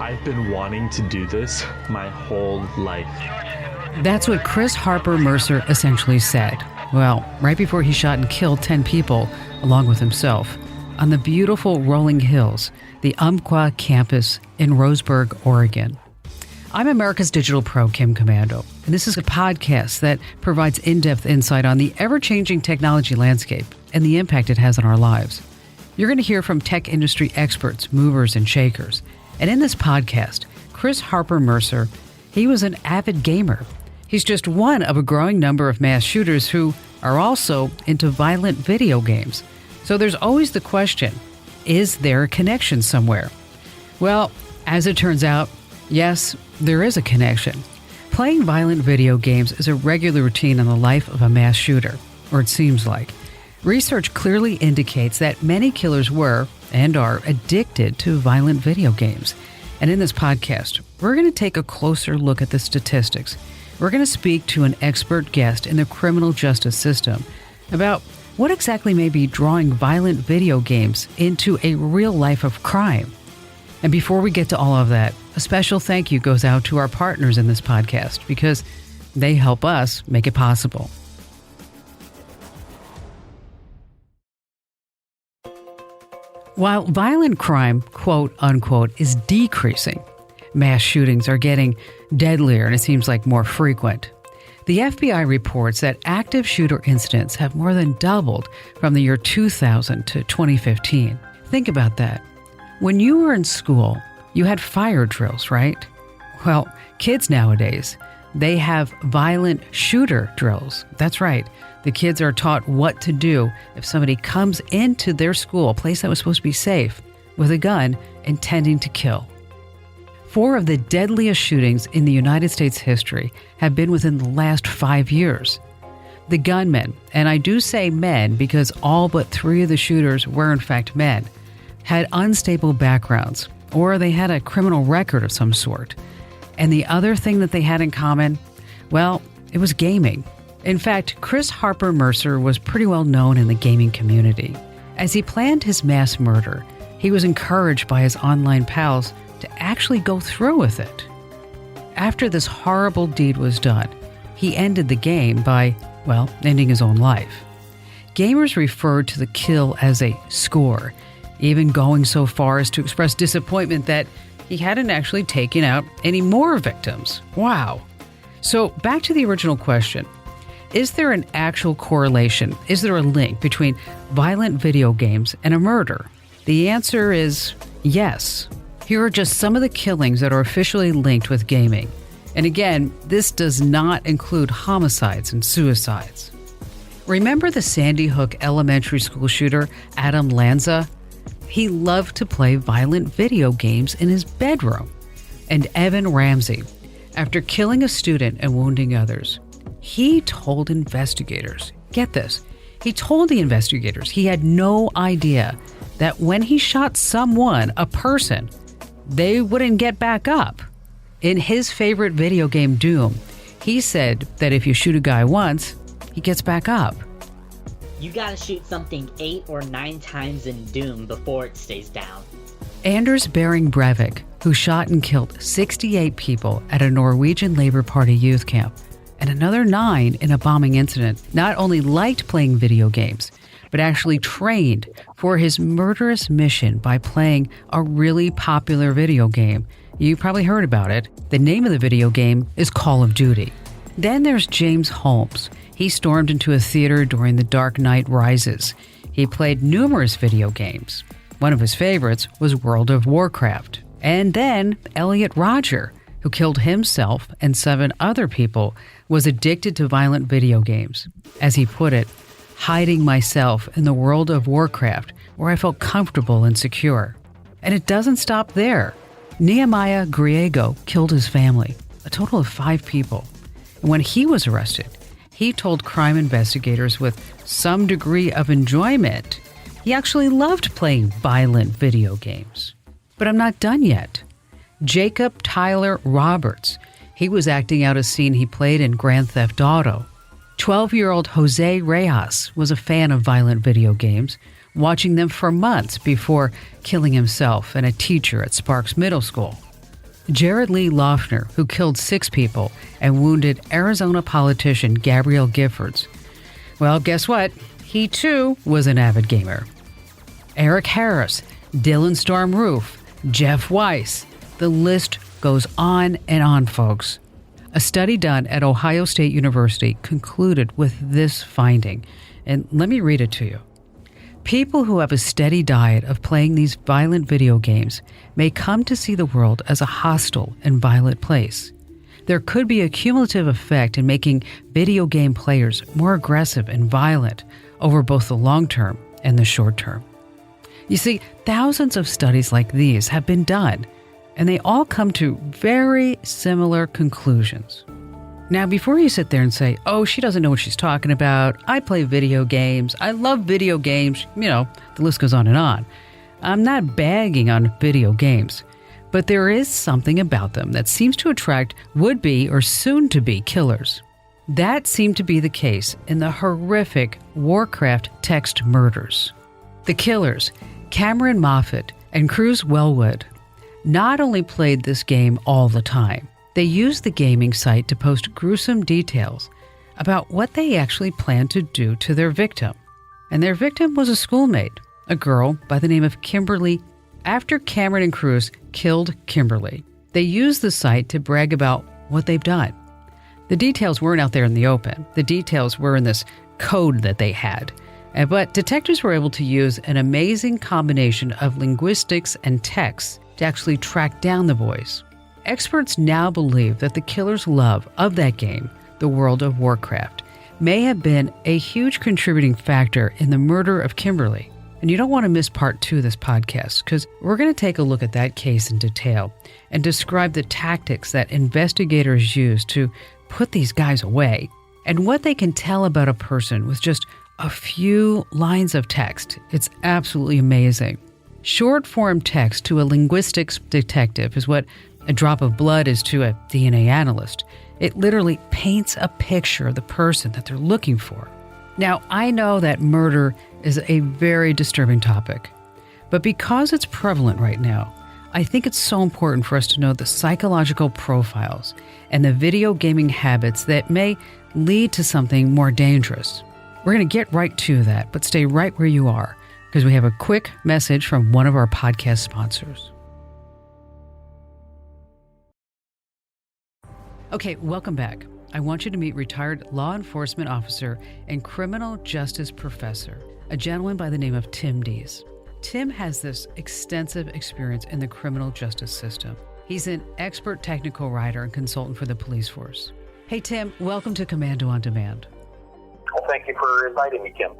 I've been wanting to do this my whole life. That's what Chris Harper Mercer essentially said. Well, right before he shot and killed 10 people, along with himself, on the beautiful rolling hills, the Umpqua campus in Roseburg, Oregon. I'm America's Digital Pro, Kim Commando, and this is a podcast that provides in-depth insight on the ever-changing technology landscape and the impact it has on our lives. You're going to hear from tech industry experts, movers, and shakers. And in this podcast, Chris Harper Mercer, he was an avid gamer. He's just one of a growing number of mass shooters who are also into violent video games. So there's always the question, is there a connection somewhere? Well, as it turns out, yes, there is a connection. Playing violent video games is a regular routine in the life of a mass shooter, or it seems like. Research clearly indicates that many killers were and are addicted to violent video games. And in this podcast, we're going to take a closer look at the statistics. We're going to speak to an expert guest in the criminal justice system about what exactly may be drawing violent video games into a real life of crime. And before we get to all of that, a special thank you goes out to our partners in this podcast because they help us make it possible. While violent crime, quote unquote, is decreasing, mass shootings are getting deadlier and it seems like more frequent. The FBI reports that active shooter incidents have more than doubled from the year 2000 to 2015. Think about that. When you were in school, you had fire drills, right? Well, kids nowadays, they have violent shooter drills. That's right. The kids are taught what to do if somebody comes into their school, a place that was supposed to be safe, with a gun intending to kill. 4 of the deadliest shootings in the United States history have been within the last 5 years. The gunmen, and I do say men because all but 3 of the shooters were in fact men, had unstable backgrounds or they had a criminal record of some sort. And the other thing that they had in common, well, it was gaming. In fact, Chris Harper Mercer was pretty well known in the gaming community. As he planned his mass murder, he was encouraged by his online pals to actually go through with it. After this horrible deed was done, he ended the game by, well, ending his own life. Gamers referred to the kill as a score, even going so far as to express disappointment that he hadn't actually taken out any more victims. Wow. So back to the original question. Is there an actual correlation? Is there a link between violent video games and a murder? The answer is yes. Here are just some of the killings that are officially linked with gaming. And again, this does not include homicides and suicides. Remember the Sandy Hook elementary school shooter, Adam Lanza? He loved to play violent video games in his bedroom. And Evan Ramsey, after killing a student and wounding others, he told investigators, get this, he told the investigators he had no idea that when he shot someone, a person, they wouldn't get back up. In his favorite video game, Doom, he said that if you shoot a guy once, he gets back up. You gotta shoot something 8 or 9 times in Doom before it stays down. Anders Behring Breivik, who shot and killed 68 people at a Norwegian Labour Party youth camp, and another 9 in a bombing incident, not only liked playing video games, but actually trained for his murderous mission by playing a really popular video game. You probably heard about it. The name of the video game is Call of Duty. Then there's James Holmes. He stormed into a theater during The Dark Knight Rises. He played numerous video games. One of his favorites was World of Warcraft. And then Elliot Rodger, who killed himself and 7 other people, was addicted to violent video games. As he put it, hiding myself in the World of Warcraft where I felt comfortable and secure. And it doesn't stop there. Nehemiah Griego killed his family, a total of 5 people. And when he was arrested, he told crime investigators with some degree of enjoyment he actually loved playing violent video games. But I'm not done yet. Jacob Tyler Roberts, he was acting out a scene he played in Grand Theft Auto. 12-year-old Jose Reyes was a fan of violent video games, watching them for months before killing himself and a teacher at Sparks Middle School. Jared Lee Loughner, who killed 6 people and wounded Arizona politician Gabrielle Giffords. Well, guess what? He too was an avid gamer. Eric Harris, Dylan Storm Roof, Jeff Weiss. The list goes on and on, folks. A study done at Ohio State University concluded with this finding, and let me read it to you. People who have a steady diet of playing these violent video games may come to see the world as a hostile and violent place. There could be a cumulative effect in making video game players more aggressive and violent over both the long term and the short term. You see, thousands of studies like these have been done, and they all come to very similar conclusions. Now, before you sit there and say, oh, she doesn't know what she's talking about, I play video games, I love video games, the list goes on and on. I'm not bagging on video games, but there is something about them that seems to attract would-be or soon-to-be killers. That seemed to be the case in the horrific Warcraft text murders. The killers, Cameron Moffat and Cruz Wellwood, not only played this game all the time, they used the gaming site to post gruesome details about what they actually planned to do to their victim. And their victim was a schoolmate, a girl by the name of Kimberly. After Cameron and Cruz killed Kimberly, they used the site to brag about what they've done. The details weren't out there in the open. The details were in this code that they had. But detectives were able to use an amazing combination of linguistics and text to actually track down the boys. Experts now believe that the killer's love of that game, the World of Warcraft, may have been a huge contributing factor in the murder of Kimberly. And you don't want to miss part 2 of this podcast, because we're going to take a look at that case in detail and describe the tactics that investigators use to put these guys away and what they can tell about a person with just a few lines of text. It's absolutely amazing. Short-form text to a linguistics detective is what a drop of blood is to a DNA analyst. It literally paints a picture of the person that they're looking for. Now, I know that murder is a very disturbing topic, but because it's prevalent right now, I think it's so important for us to know the psychological profiles and the video gaming habits that may lead to something more dangerous. We're going to get right to that, but stay right where you are, because we have a quick message from one of our podcast sponsors. Okay, welcome back. I want you to meet retired law enforcement officer and criminal justice professor, a gentleman by the name of Tim Dees. Tim has this extensive experience in the criminal justice system. He's an expert technical writer and consultant for the police force. Hey, Tim, welcome to Commando on Demand. Well, thank you for inviting me, Kim.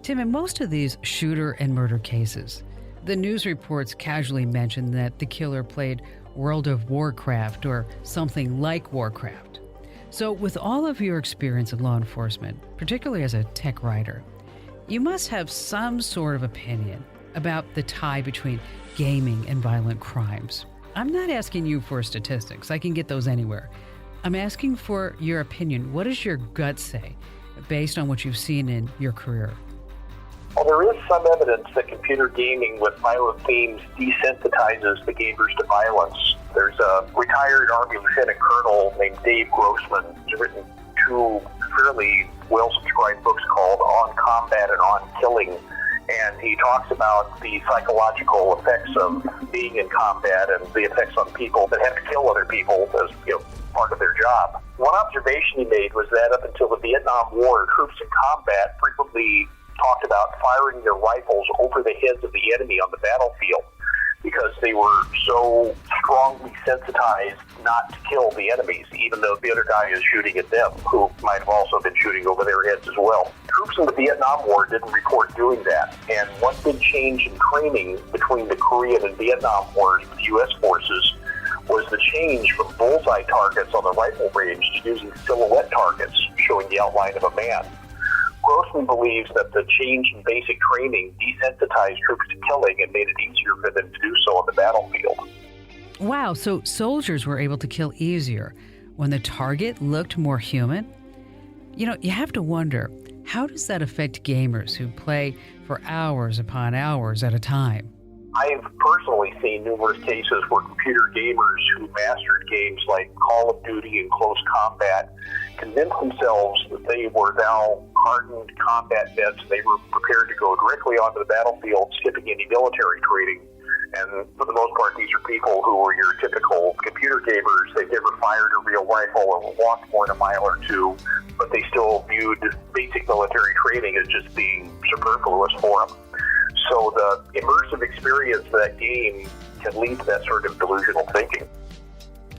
Tim, in most of these shooter and murder cases, the news reports casually mention that the killer played World of Warcraft or something like Warcraft. So with all of your experience in law enforcement, particularly as a tech writer, you must have some sort of opinion about the tie between gaming and violent crimes. I'm not asking you for statistics. I can get those anywhere. I'm asking for your opinion. What does your gut say based on what you've seen in your career? Well, there is some evidence that computer gaming with violent themes desensitizes the gamers to violence. There's a retired Army Lieutenant Colonel named Dave Grossman who's written 2 fairly well-subscribed books called On Combat and On Killing. And he talks about the psychological effects of being in combat and the effects on people that have to kill other people as part of their job. One observation he made was that up until the Vietnam War, troops in combat frequently talked about firing their rifles over the heads of the enemy on the battlefield because they were so strongly sensitized not to kill the enemies, even though the other guy is shooting at them, who might have also been shooting over their heads as well. Troops in the Vietnam War didn't report doing that, and one big change in training between the Korean and Vietnam Wars with U.S. forces was the change from bullseye targets on the rifle range to using silhouette targets showing the outline of a man. Grossman believes that the change in basic training desensitized troops to killing and made it easier for them to do so on the battlefield. Wow, so soldiers were able to kill easier when the target looked more human? You have to wonder, how does that affect gamers who play for hours upon hours at a time? I've personally seen numerous cases where computer gamers who mastered games like Call of Duty and Close Combat convinced themselves that they were now hardened combat vets and they were prepared to go directly onto the battlefield, skipping any military training. And for the most part, these are people who were your typical computer gamers. They've never fired a real rifle or walked more than a mile or two, but they still viewed basic military training as just being superfluous for them. So the immersive experience of that game can lead to that sort of delusional thinking.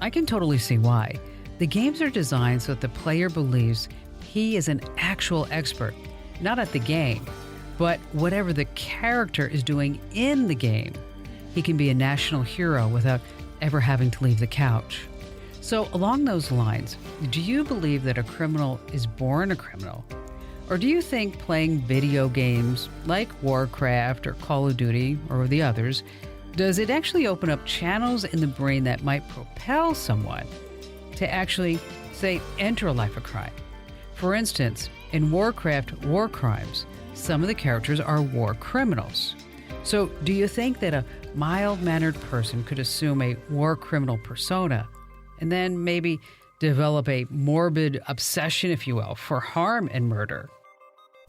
I can totally see why. The games are designed so that the player believes he is an actual expert, not at the game, but whatever the character is doing in the game. He can be a national hero without ever having to leave the couch. So along those lines, do you believe that a criminal is born a criminal? Or do you think playing video games like Warcraft or Call of Duty or the others, does it actually open up channels in the brain that might propel someone to actually, say, enter a life of crime? For instance, in Warcraft War Crimes, some of the characters are war criminals. So do you think that a mild-mannered person could assume a war criminal persona and then maybe develop a morbid obsession, if you will, for harm and murder?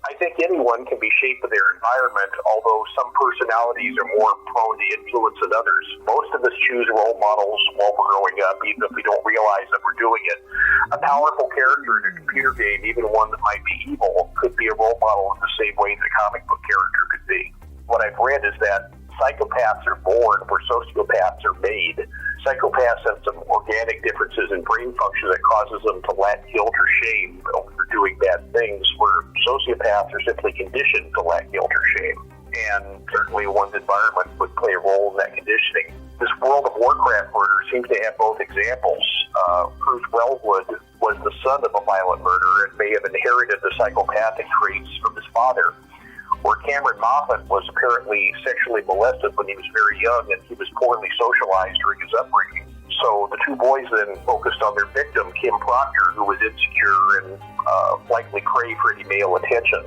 I think anyone can be shaped by their environment, although some personalities are more prone to influence than others. Most of us choose role models while we're growing up, even if we don't realize that we're doing it. A powerful character in a computer game, even one that might be evil, could be a role model in the same way that a comic book character could be. What I've read is that psychopaths are born where sociopaths are made. Psychopaths have some organic differences in brain function that causes them to lack guilt or shame over doing bad things, where sociopaths are simply conditioned to lack guilt or shame. And certainly one's environment would play a role in that conditioning. This World of Warcraft murder seems to have both examples. Bruce Wellwood was the son of a violent murderer and may have inherited the psychopathic traits from his father, where Cameron Moffat was apparently sexually molested when he was very young and he was poorly socialized during his upbringing. So the two boys then focused on their victim, Kim Proctor, who was insecure and likely craved for any male attention.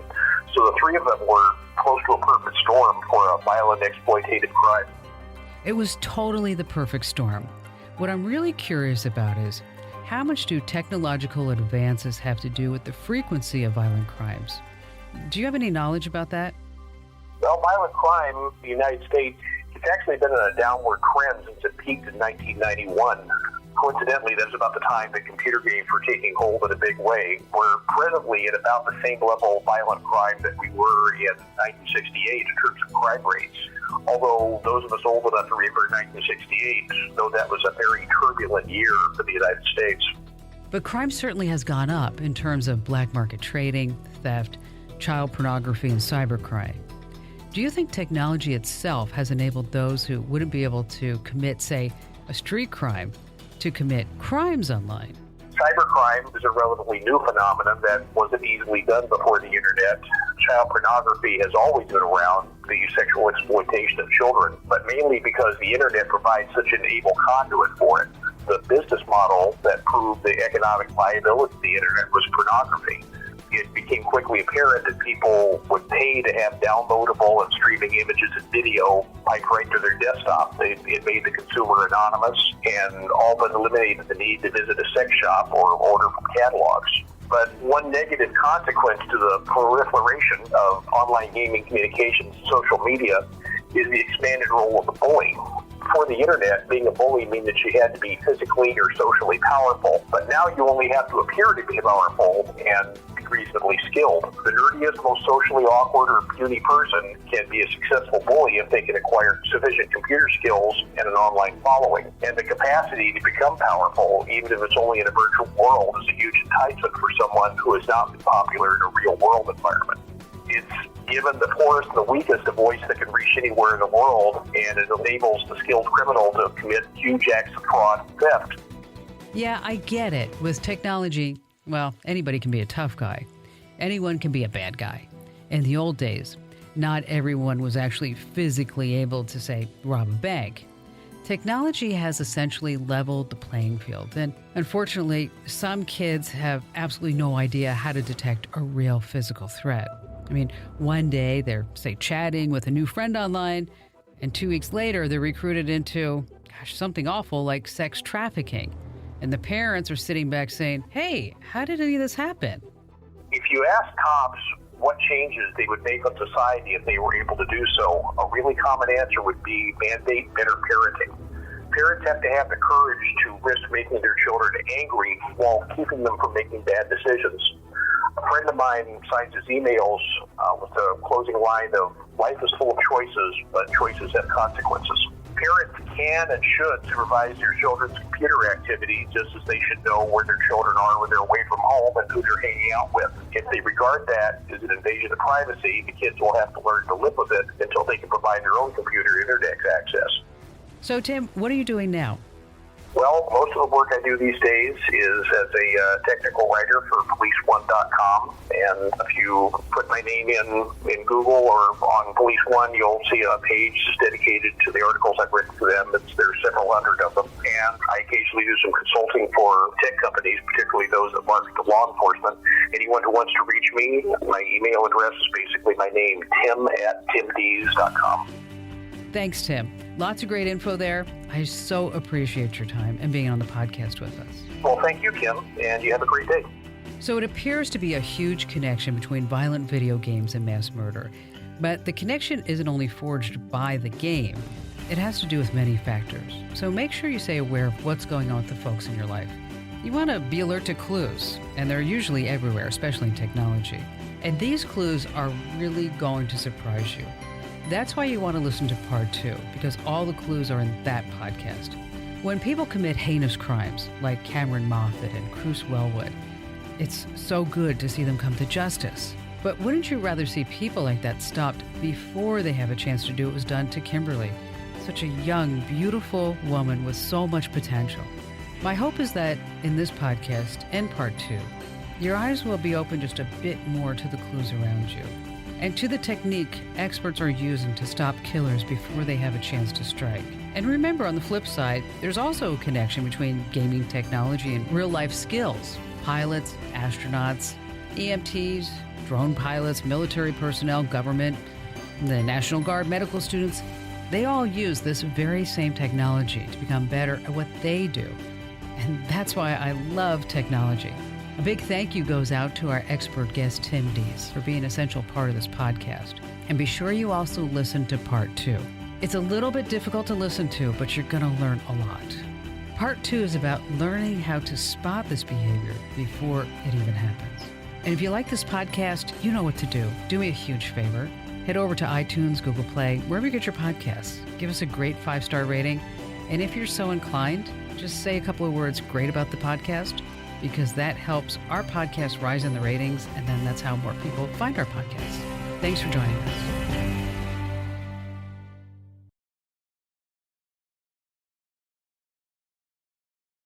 So the three of them were close to a perfect storm for a violent exploitative crime. It was totally the perfect storm. What I'm really curious about is, how much do technological advances have to do with the frequency of violent crimes? Do you have any knowledge about that? Well, violent crime in the United States, it's actually been in a downward trend since it peaked in 1991. Coincidentally, that was about the time that computer games were taking hold in a big way. We're presently at about the same level of violent crime that we were in 1968 in terms of crime rates. Although those of us old enough to remember 1968 know that was a very turbulent year for the United States. But crime certainly has gone up in terms of black market trading, theft, child pornography, and cybercrime. Do you think technology itself has enabled those who wouldn't be able to commit, say, a street crime to commit crimes online? Cybercrime is a relatively new phenomenon that wasn't easily done before the internet. Child pornography has always been around, the sexual exploitation of children, but mainly because the internet provides such an able conduit for it. The business model that proved the economic viability of the internet was pornography. It became quickly apparent that people would pay to have downloadable and streaming images and video piped right to their desktop. It made the consumer anonymous and all but eliminated the need to visit a sex shop or order from catalogs. But one negative consequence to the proliferation of online gaming communications and social media is the expanded role of the bully. Before the internet, being a bully meant that you had to be physically or socially powerful. But now you only have to appear to be powerful and be reasonably skilled. The nerdiest, most socially awkward or puny person can be a successful bully if they can acquire sufficient computer skills and an online following. And the capacity to become powerful, even if it's only in a virtual world, is a huge enticement for someone who has not been popular in a real-world environment. It's given the poorest and the weakest a voice that can reach anywhere in the world, and it enables the skilled criminal to commit huge acts of fraud and theft. Yeah, I get it. With technology, well, anybody can be a tough guy. Anyone can be a bad guy. In the old days, not everyone was actually physically able to, say, rob a bank. Technology has essentially leveled the playing field, and unfortunately, some kids have absolutely no idea how to detect a real physical threat. I mean, one day they're, say, chatting with a new friend online, And 2 weeks later, they're recruited into, something awful like sex trafficking. And the parents are sitting back saying, hey, how did any of this happen? If you ask cops what changes they would make on society if they were able to do so, a really common answer would be mandate better parenting. Parents have to have the courage to risk making their children angry while keeping them from making bad decisions. A friend of mine signs his emails with the closing line of, life is full of choices, but choices have consequences. Parents can and should supervise their children's computer activity just as they should know where their children are when they're away from home and who they're hanging out with. If they regard that as an invasion of privacy, the kids will have to learn to live with it until they can provide their own computer internet access. So, Tim, what are you doing now? Well, most of the work I do these days is as a technical writer for police1.com, and if you put my name in Google or on Police One, you'll see a page dedicated to the articles I've written for them. There's several hundred of them, and I occasionally do some consulting for tech companies, particularly those that market to law enforcement. Anyone who wants to reach me, my email address is basically my name, tim@timdees.com. Thanks, Tim. Lots of great info there. I so appreciate your time and being on the podcast with us. Well, thank you, Kim, and you have a great day. So it appears to be a huge connection between violent video games and mass murder. But the connection isn't only forged by the game. It has to do with many factors. So make sure you stay aware of what's going on with the folks in your life. You want to be alert to clues, and they're usually everywhere, especially in technology. And these clues are really going to surprise you. That's why you want to listen to part 2, because all the clues are in that podcast. When people commit heinous crimes, like Cameron Moffat and Cruz Wellwood, it's so good to see them come to justice. But wouldn't you rather see people like that stopped before they have a chance to do what was done to Kimberly? Such a young, beautiful woman with so much potential. My hope is that in this podcast and part 2, your eyes will be open just a bit more to the clues around you, and to the technique experts are using to stop killers before they have a chance to strike. And remember, on the flip side, there's also a connection between gaming technology and real-life skills. Pilots, astronauts, EMTs, drone pilots, military personnel, government, the National Guard, medical students, they all use this very same technology to become better at what they do. And that's why I love technology. A big thank you goes out to our expert guest, Tim Dees, for being an essential part of this podcast. And be sure you also listen to part 2. It's a little bit difficult to listen to, but you're going to learn a lot. Part 2 is about learning how to spot this behavior before it even happens. And if you like this podcast, you know what to do. Do me a huge favor. Head over to iTunes, Google Play, wherever you get your podcasts. Give us a great 5-star rating. And if you're so inclined, just say a couple of words great about the podcast, because that helps our podcast rise in the ratings, and then that's how more people find our podcast. Thanks for joining us.